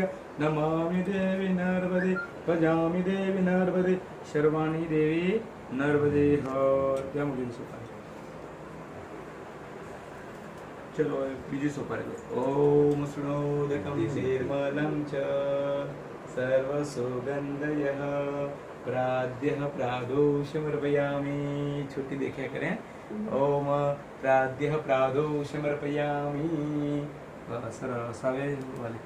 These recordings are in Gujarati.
पूज्य नमामि देवी नर्मदे भजामि देवी नर्मदे शर्वाणी देवी नर्मदे त्या मुझे सोपारी चलो बीजी सोपारी लो ओम स्नोदकं निर्मलं च सर्वसुगन्धयः प्राद्यः प्रादोषमर्पयामि छुट्टी देखा करें ओम प्राद्यः प्रादोषमर्पयामि सरस वाले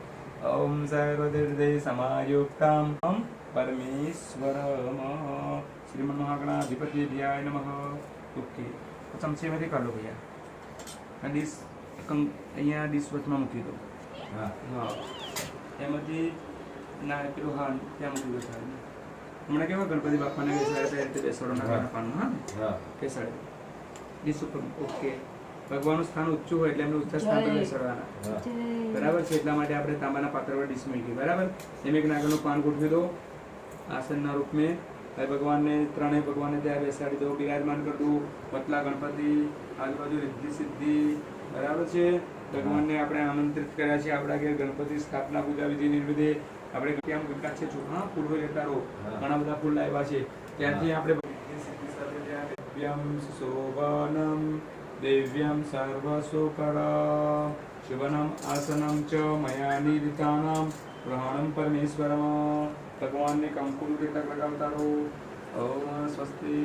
ओम सर्वदीर्घे समायुक्तां परमेश्वरम श्रीमन्महागणाधिपतिभ्याय नमः ओके तो चमचेમાંથી કાઢો ભૈયા ડીશ અહીંયા ડીશ વચમાં મૂકી દો હા હા એમાંથી ના પેલું હા ત્યાં મૂકી દો સાહેબ હમણાં કેવા ગણપતિ બાપાને બેસાડે તે રીતે બેસાડો ના પાનું હા હા બેસાડે ડીશ ઉપર ઓકે ભગવાનનું સ્થાન ઊંચું હોય એટલે એમને ઊંચા સ્થાન પર બેસાડવાના બરાબર છે એટલા માટે આપણે તાંબાના પાત્ર પર ડીશ મૂકી બરાબર એમ એક નાગરનું પાન ગોઠવી દો આસનના રૂપ में भगवान ने ત્રણેય ભગવાનને ત્યાં બેસાડી દો બિરાજમાન કરી દો પતલા ગણપતિ આજુબાજુ રિદ્ધિ સિદ્ધિ બરાબર છે ભગવાનને આપણે આમંત્રિત કર્યા છે આપણા ઘેર ગણપતિ સ્થાપના પૂજા વિધિ નિર્વિધિ આપણે કેમ ગંગા છે હા ફૂલ લેતા રહો ઘણા બધા ફૂલ લાવ્યા છે ત્યાંથી આપણે દિવ્યમ શોભનમ દિવ્યમ સર્વસુકરમ શુભનમ આસનમ ચ મયા નિર્ધાનમ ગ્રહણમ પરમેશ્વરમ ભગવાનને કંકુલ કેટલાક લગાવતા રહો ઓમ સ્વસ્તિ